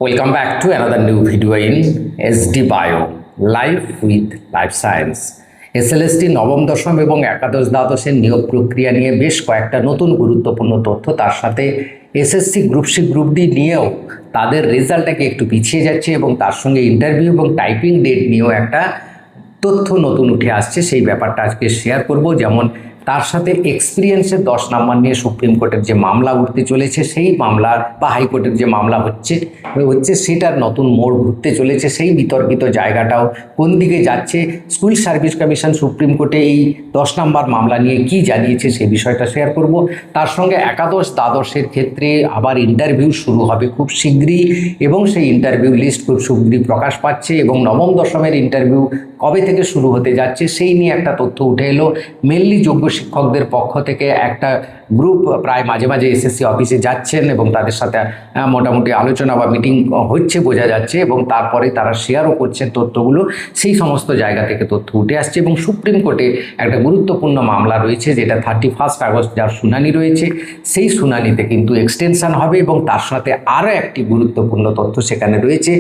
Welcome back to another new video in SD Bio Life with Life Science. SLST নবম দশম এবং একাদশ দ্বাদশের নিয়োগ প্রক্রিয়া নিয়ে বেশ কয়েকটা নতুন গুরুত্বপূর্ণ তথ্য, তার সাথে SSC group C group D নিয়েও তাদের রেজাল্টটাকে একটু পিছিয়ে যাচ্ছে এবং তার সঙ্গে ইন্টারভিউ এবং টাইপিং ডেট নিয়েও একটা তথ্য নতুন উঠে আসছে। সেই ব্যাপারটা আজকে শেয়ার করব। যেমন তার সাথে এক্সপিরিয়েন্সের 10 নম্বর নিয়ে সুপ্রিম কোর্টের যে মামলা উঠতে চলেছে, সেই মামলার বা হাইকোর্টের যে মামলা হচ্ছে সেটার নতুন মোড় ঘুরতে চলেছে। সেই বিতর্কিত জায়গাটাও কোন দিকে যাচ্ছে, স্কুল সার্ভিস কমিশন সুপ্রিম কোর্টে এই 10 নম্বর মামলা নিয়ে কি জানিয়েছে সেই বিষয়টা শেয়ার করব। তার সঙ্গে একাদশ দ্বাদশের ক্ষেত্রে আবার ইন্টারভিউ শুরু হবে খুব শীঘ্রই এবং সেই ইন্টারভিউ লিস্ট খুব শীঘ্রই প্রকাশ পাচ্ছে এবং নবম দশমের ইন্টারভিউ কবে থেকে শুরু হতে যাচ্ছে সেই নিয়ে একটা তথ্য উঠে এলো। মেনলি যোগ্য শিক্ষকদের পক্ষ থেকে একটা গ্রুপ প্রায় মাঝে মাঝে এসএসসি অফিসে যাচ্ছেন এবং তাদের সাথে মোটামুটি আলোচনা বা মিটিং হচ্ছে বোঝা যাচ্ছে এবং তারপরে তারা শেয়ারও করছেন তথ্যগুলো। সেই সমস্ত জায়গা থেকে তথ্য উঠে আসছে এবং সুপ্রিম কোর্টে একটা গুরুত্বপূর্ণ মামলা রয়েছে যেটা 31 আগস্ট যার শুনানি রয়েছে। সেই শুনানিতে কিন্তু এক্সটেনশন হবে এবং তার সাথে আরও একটি গুরুত্বপূর্ণ তথ্য সেখানে রয়েছে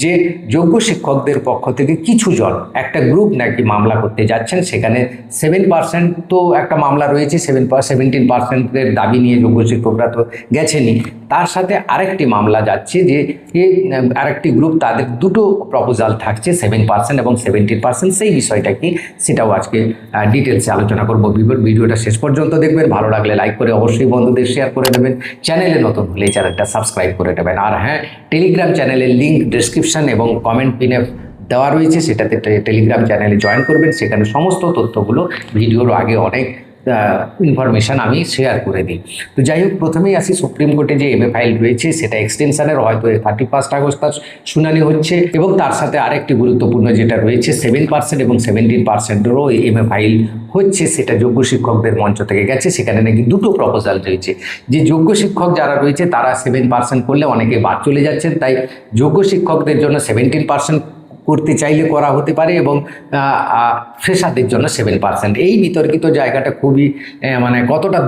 যে যোগ্য শিক্ষকদের পক্ষ থেকে কিছু জন একটা গ্রুপ নাকি মামলা করতে যাচ্ছেন। সেখানে 7% তো একটা মামলা রয়েছে, 17% দাবি নিয়ে যোগ্য শিক্ষকরা তো গেছেনই। তার সাথে আরেকটি মামলা যাচ্ছে যে আরেকটি গ্রুপ, তাদের দুটো প্রপোজাল থাকছে 7% এবং 17%। সেই বিষয়টা কি সেটাও আজকে ডিটেলসে আলোচনা করব। ভিডিওটা শেষ পর্যন্ত দেখবেন, ভালো লাগলে লাইক করে অবশ্যই বন্ধুদের শেয়ার করে দেবেন, চ্যানেলে নতুন হলে চ্যানেলটা সাবস্ক্রাইব করে দেবেন। আর হ্যাঁ, টেলিগ্রাম চ্যানেলের লিঙ্ক ডেসক্রিপশন এবং কমেন্ট পিনে দেওয়া রয়েছে, সেটাতে টেলিগ্রাম চ্যানেলে জয়েন করবেন। সেখানে সমস্ত তথ্যগুলো ভিডিওর আগে অনেক ইনফরমেশান আমি শেয়ার করে দিই। তো যাই হোক, প্রথমেই আসি সুপ্রিম কোর্টে যে এমএ ফাইল রয়েছে সেটা এক্সটেনশনের হয়তো 31 আগস্ট তার শুনানি হচ্ছে এবং তার সাথে আরেকটি গুরুত্বপূর্ণ যেটা রয়েছে 7% এবং 17%-এরও এমএ ফাইল হচ্ছে। সেটা যোগ্য শিক্ষকদের মঞ্চ থেকে গেছে। সেখানে নাকি দুটো প্রপোজাল রয়েছে যে যোগ্য শিক্ষক যারা রয়েছে তারা 7% করলে অনেকে বাদ চলে যাচ্ছেন, তাই যোগ্য শিক্ষকদের জন্য 17% করতে চাইলে করা হতে পারে এবং ফ্রেশারদের জন্য 7%। এই বিতর্কিত জায়গাটা খুবই মানে কতটা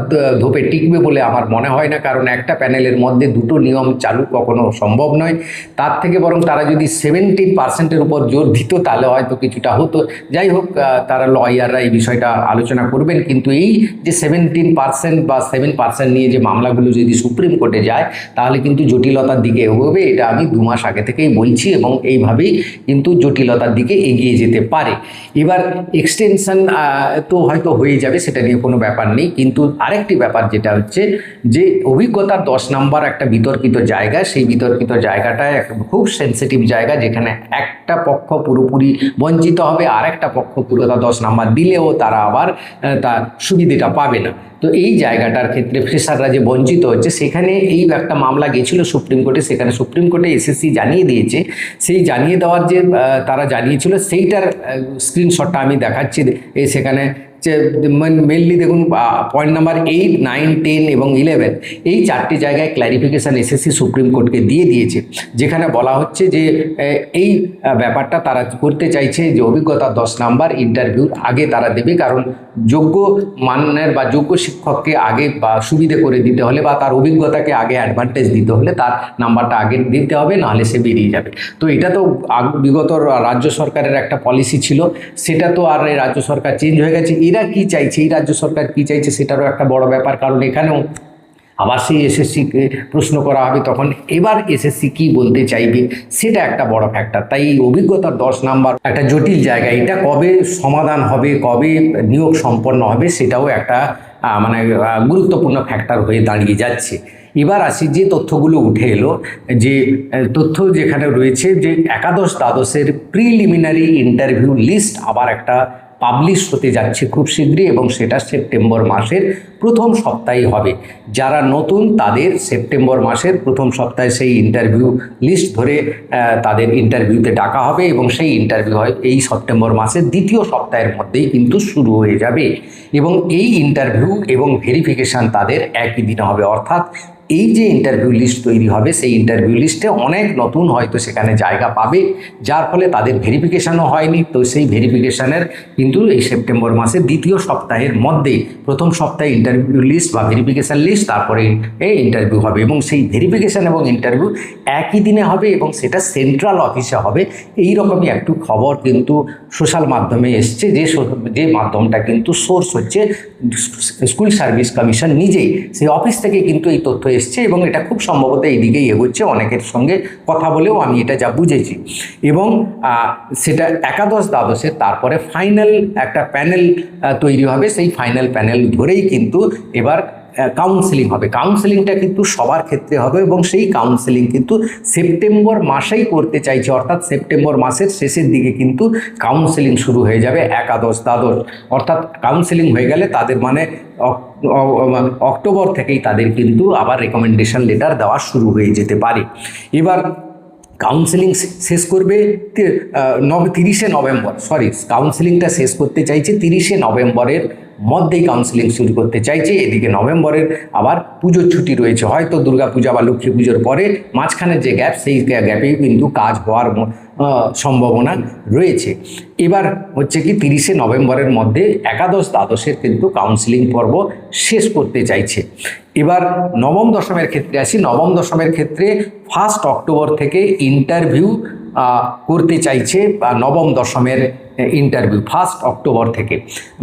ধোপে টিকবে বলে আমার মনে হয় না, কারণ একটা প্যানেলের মধ্যে দুটো নিয়ম চালু কখনো সম্ভব নয়। তার থেকে বরং তারা যদি 17%-এর উপর জোর দিত তাহলে হয়তো কিছুটা হতো। যাই হোক, তারা লয়াররা এই বিষয়টা আলোচনা করবেন, কিন্তু এই যে 17% বা 7% নিয়ে যে মামলাগুলো যদি সুপ্রিম কোর্টে যায় তাহলে কিন্তু জটিলতার দিকে এগোবে। এটা আমি 2 মাস আগে থেকেই বলছি এবং এইভাবেই কিন্তু জটিলতার দিকে এগিয়ে যেতে পারে। এবার এক্সটেনশন তো হয়তো হয়ে যাবে, সেটা নিয়ে কোনো ব্যাপার নেই, কিন্তু আরেকটি ব্যাপার যেটা হচ্ছে যে অভিজ্ঞতার 10 নম্বর একটা বিতর্কিত জায়গা। সেই বিতর্কিত জায়গাটা খুব সেন্সিটিভ জায়গা, যেখানে একটা পক্ষ পুরোপুরি বঞ্চিত হবে, আর একটা পক্ষ পুরোটা 10 নম্বর দিলেও তারা আবার তার সুবিধাটা পাবে না। তো এই জায়গাটার ক্ষেত্রে ফ্রেশাররা যে বঞ্চিত হচ্ছে, সেখানে এই একটা মামলা গেছিল সুপ্রিম কোর্টে। সেখানে সুপ্রিম কোর্টে এসএসসি জানিয়ে দিয়েছে। সেই জানিয়ে দেওয়ার যে তারা জানিয়েছিল সেইটার স্ক্রিনশটটা আমি দেখাচ্ছি। সেখানে মেনলি দেখুন, পয়েন্ট নাম্বার 8, 9, 10 এবং 11 এই 4টি জায়গায় ক্ল্যারিফিকেশান এসএসসি সুপ্রিম কোর্টকে দিয়ে দিয়েছে, যেখানে বলা হচ্ছে যে এই ব্যাপারটা তারা করতে চাইছে যে অভিজ্ঞতা 10 নাম্বার ইন্টারভিউর আগে তারা দেবে, কারণ যোগ্য মানের বা যোগ্য শিক্ষককে আগে বা সুবিধে করে দিতে হলে বা তার অভিজ্ঞতাকে আগে অ্যাডভান্টেজ দিতে হলে তার নাম্বারটা আগে দিতে হবে, নাহলে সে বেরিয়ে যাবে। তো এটা তো বিগত রাজ্য সরকারের একটা পলিসি ছিল, সেটা তো আর রাজ্য সরকার চেঞ্জ হয়ে গেছে। এরা কি চাইছে, এই রাজ্য সরকার কি চাইছে সেটারও একটা বড় ব্যাপার, কারণ এখানেও আবার সেই এসএসসিকে প্রশ্ন করা হবে, তখন এবার এসএসসি কি বলতে চাইবে সেটা একটা বড় ফ্যাক্টর। তাই এই অভিজ্ঞতার 10 নাম্বার একটা জটিল জায়গা। এটা কবে সমাধান হবে, কবে নিয়োগ সম্পন্ন হবে, সেটাও একটা মানে গুরুত্বপূর্ণ ফ্যাক্টর হয়ে দাঁড়িয়ে যাচ্ছে। এবার আসি যে তথ্যগুলো উঠে এলো, যে তথ্য যেখানে রয়েছে যে একাদশ দ্বাদশের প্রিলিমিনারি ইন্টারভিউ লিস্ট আবার একটা পাবলিশ হতে যাচ্ছে খুব শীঘ্রই এবং সেটা সেপ্টেম্বর মাসের প্রথম সপ্তাহে হবে। যারা নতুন তাদের সেপ্টেম্বর মাসের প্রথম সপ্তাহে সেই ইন্টারভিউ লিস্ট ধরে তাদের ইন্টারভিউতে ডাকা হবে এবং সেই ইন্টারভিউ হয় এই সেপ্টেম্বর মাসের দ্বিতীয় সপ্তাহের মধ্যেই কিন্তু শুরু হয়ে যাবে এবং এই ইন্টারভিউ এবং ভেরিফিকেশান তাদের একই দিনে হবে, অর্থাৎ এই যে ইন্টারভিউ লিস্ট তৈরি হবে সেই ইন্টারভিউ লিস্টে অনেক নতুন হয়তো সেখানে জায়গা পাবে, যার ফলে তাদের ভেরিফিকেশানও হয়নি। তো সেই ভেরিফিকেশানের কিন্তু এই সেপ্টেম্বর মাসের দ্বিতীয় সপ্তাহের মধ্যেই প্রথম সপ্তাহে ইন্টারভিউ লিস্ট বা ভেরিফিকেশান লিস্ট, তারপরে এই ইন্টারভিউ হবে এবং সেই ভেরিফিকেশান এবং ইন্টারভিউ একই দিনে হবে এবং সেটা সেন্ট্রাল অফিসে হবে। এই রকমই একটু খবর কিন্তু সোশ্যাল মাধ্যমে এসছে, যে মাধ্যমটা কিন্তু সোর্স হচ্ছে স্কুল সার্ভিস কমিশন নিজেই, সেই অফিস থেকে কিন্তু এই তথ্য এসছে এবং এটা খুব সম্ভবত এই দিকেই এগোচ্ছে। অনেকের সঙ্গে কথা বলেও আমি এটা যা বুঝেছি এবং সেটা একাদশ দ্বাদশের তারপরে ফাইনাল একটা প্যানেল তৈরি হবে। সেই ফাইনাল প্যানেল ধরেই কিন্তু এবার কাউন্সেলিং হবে। কাউন্সেলিংটা কিন্তু সবার ক্ষেত্রে হবে এবং সেই কাউন্সেলিং কিন্তু সেপ্টেম্বর মাসেই করতে চাইছে, অর্থাৎ সেপ্টেম্বর মাসের শেষের দিকে কিন্তু কাউন্সেলিং শুরু হয়ে যাবে একাদশ দ্বাদশ। অর্থাৎ কাউন্সেলিং হয়ে গেলে তাদের মানে অক্টোবর থেকেই তাদের কিন্তু আবার রেকমেন্ডেশন লেটার দেওয়া শুরু হয়ে যেতে পারে। এবার কাউন্সেলিং শেষ করবে 30শে নভেম্বর, কাউন্সেলিংটা শেষ করতে চাইছে 30শে নভেম্বরের মধ্যেই কাউন্সেলিং শুরু করতে চাইছে। এদিকে নভেম্বরের আবার পুজোর ছুটি রয়েছে, হয়তো দুর্গাপূজা বা লক্ষ্মী পুজোর পরে মাঝখানের যে গ্যাপ, সেই গ্যাপেই কিন্তু কাজ হওয়ার সম্ভাবনা রয়েছে। এবার হচ্ছে কি 30শে নভেম্বরের মধ্যে একাদশ দ্বাদশের কিন্তু কাউন্সেলিং পর্ব শেষ করতে চাইছে। এবার নবম দশমের ক্ষেত্রে আসি। নবম দশমের ক্ষেত্রে 1 অক্টোবর থেকে ইন্টারভিউ করতে চাইছে, বা নবম দশমের ইন্টারভিউ 1 অক্টোবর থেকে,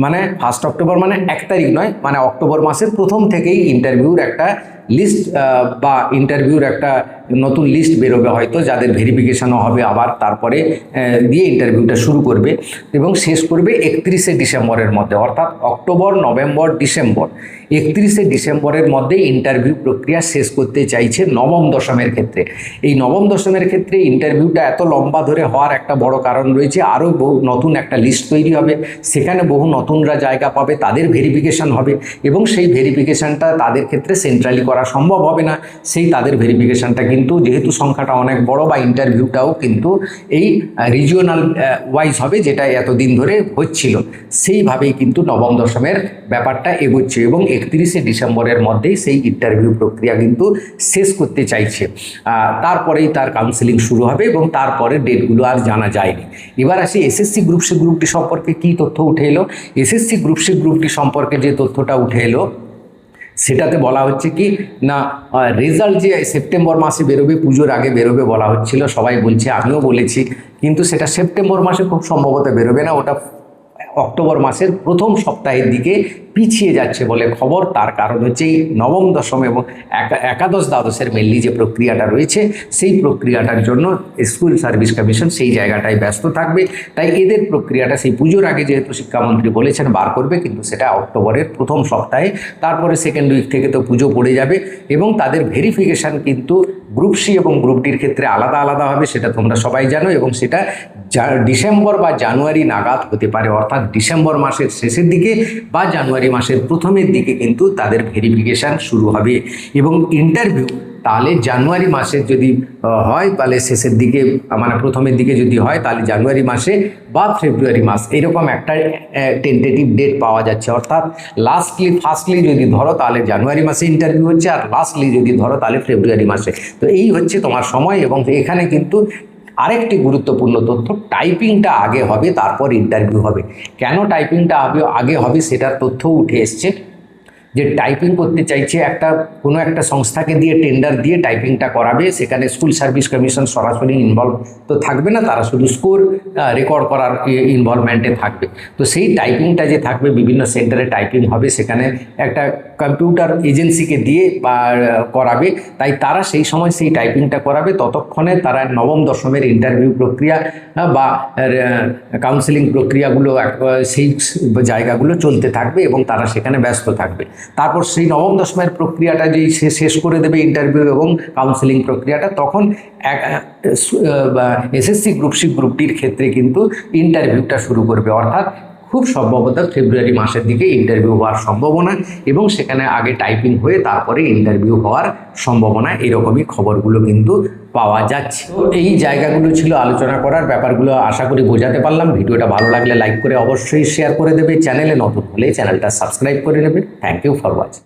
মানে 1 অক্টোবর মানে 1 তারিখ নয়, মানে অক্টোবর মাসের প্রথম থেকেই ইন্টারভিউর একটা লিস্ট বা ইন্টারভিউর একটা নতুন লিস্ট বেরোবে হয়তো, যাদের ভেরিফিকেশানও হবে আবার তারপরে দিয়ে ইন্টারভিউটা শুরু করবে এবং শেষ করবে 31শে ডিসেম্বরের মধ্যে। অর্থাৎ অক্টোবর, নভেম্বর, ডিসেম্বর, 31শে ডিসেম্বরের মধ্যে ইন্টারভিউ প্রক্রিয়া শেষ করতে চাইছে নবম দশমের ক্ষেত্রে। এই নবম দশমের ক্ষেত্রে ইন্টারভিউটা এত লম্বা ধরে হওয়ার একটা বড় কারণ রয়েছে, আরও বহু নতুন একটা লিস্ট তৈরি হবে, সেখানে বহু নতুনরা জায়গা পাবে, তাদের ভেরিফিকেশান হবে এবং সেই ভেরিফিকেশানটা তাদের ক্ষেত্রে সেন্ট্রালি করা সম্ভব হবে না। সেই তাদের ভেরিফিকেশানটা কিন্তু যেহেতু সংখ্যাটা অনেক বড়, বা ইন্টারভিউটাও কিন্তু এই রিজিওনাল ওয়াইজ হবে, যেটা এতদিন ধরে হচ্ছিল, সেইভাবেই কিন্তু নবম দশমের ব্যাপারটা এগোচ্ছে এবং 31শে ডিসেম্বরের মধ্যেই সেই ইন্টারভিউ প্রক্রিয়া কিন্তু শেষ করতে চাইছে। তারপরেই তার কাউন্সেলিং শুরু হবে এবং তারপরে ডেটগুলো আর জানা যায়নি। এবার আসি এসএসসি গ্রুপ সি গ্রুপটি সম্পর্কে কী তথ্য উঠে এলো। এসএসসি গ্রুপ সি গ্রুপটি সম্পর্কে যে তথ্যটা উঠে এলো সেটাতে বলা হচ্ছে কি না, রেজাল্ট যে সেপ্টেম্বর মাসে বেরোবে, পুজোর আগে বেরোবে বলা হচ্ছিল, সবাই বলছে, আমিও বলেছি, কিন্তু সেটা সেপ্টেম্বর মাসে খুব সম্ভবত বেরোবে না, ওটা অক্টোবর মাসের প্রথম সপ্তাহের দিকে পিছিয়ে যাচ্ছে বলে খবর। তার কারণ হচ্ছে এই নবম দশম এবং একাদশ দ্বাদশের মেনলি যে প্রক্রিয়াটা রয়েছে, সেই প্রক্রিয়াটার জন্য স্কুল সার্ভিস কমিশন সেই জায়গাটায় ব্যস্ত থাকবে। তাই এদের প্রক্রিয়াটা সেই পুজোর আগে যেহেতু শিক্ষামন্ত্রী বলেছেন বার করবে, কিন্তু সেটা অক্টোবরের প্রথম সপ্তাহে, তারপরে সেকেন্ড উইক থেকে তো পুজো পড়ে যাবে এবং তাদের ভেরিফিকেশান কিন্তু গ্রুপ সি এবং গ্রুপ ডির ক্ষেত্রে আলাদা আলাদা হবে, সেটা তোমরা সবাই জানো, এবং সেটা ডিসেম্বর বা জানুয়ারি নাগাদ হতে পারে। অর্থাৎ ডিসেম্বর মাসের শেষের দিকে বা জানুয়ারি মাসের প্রথমের দিকে কিন্তু তাদের ভেরিফিকেশান শুরু হবে এবং ইন্টারভিউ তাহলে জানুয়ারি মাসে যদি হয় তাহলে শেষের দিকে, মানে প্রথমের দিকে যদি হয় তাহলে জানুয়ারি মাসে বা ফেব্রুয়ারি মাস, এরকম একটা টেন্টেটিভ ডেট পাওয়া যাচ্ছে। অর্থাৎ ফার্স্টলি যদি ধরো তাহলে জানুয়ারি মাসে ইন্টারভিউ হচ্ছে, আর লাস্টলি যদি ধরো তাহলে ফেব্রুয়ারি মাসে। তো এই হচ্ছে তোমার সময়। এবং এখানে কিন্তু আরেকটি গুরুত্বপূর্ণ তথ্য, টাইপিংটা আগে হবে তারপর ইন্টারভিউ হবে। কেন টাইপিংটা আগে হবে সেটার তথ্য উঠে এসছে, যে টাইপিং করতে চাইছে কোনো একটা সংস্থাকে দিয়ে, টেন্ডার দিয়ে টাইপিংটা করাবে। সেখানে স্কুল সার্ভিস কমিশন সরাসরি ইনভলভ তো থাকবে না, তারা শুধু স্কোর রেকর্ড করার ইনভলভমেন্টে থাকবে। তো সেই টাইপিংটা যে থাকবে, বিভিন্ন সেন্টারে টাইপিং হবে, সেখানে একটা কম্পিউটার এজেন্সিকে দিয়ে করাবে, তাই তারা সেই সময় সেই টাইপিংটা করাবে। ততক্ষণে তারা নবম দশমের ইন্টারভিউ প্রক্রিয়া বা কাউন্সেলিং প্রক্রিয়াগুলো সেই জায়গাগুলো চলতে থাকবে এবং তারা সেখানে ব্যস্ত থাকবে। তারপর সেই নবম দশমের প্রক্রিয়াটা যেই শেষ করে দেবে ইন্টারভিউ এবং কাউন্সেলিং প্রক্রিয়াটা, তখন এসএসসি গ্রুপ সি গ্রুপটির ক্ষেত্রে কিন্তু ইন্টারভিউটা শুরু করবে। অর্থাৎ খুব সম্ভবত ফেব্রুয়ারি মাসের দিকে ইন্টারভিউ হওয়ার সম্ভাবনা এবং সেখানে আগে টাইপিং হয়ে তারপরে ইন্টারভিউ হওয়ার সম্ভাবনা, এরকমই খবরগুলো কিন্তু পাওয়া যাচ্ছে। তো এই জায়গাগুলো ছিল আলোচনা করার ব্যাপারগুলো, আশা করি বোঝাতে পারলাম। ভিডিওটা ভালো লাগলে লাইক করে অবশ্যই শেয়ার করে দেবে, চ্যানেলে নতুন হলে চ্যানেলটা সাবস্ক্রাইব করে নেবে। Thank you for watching.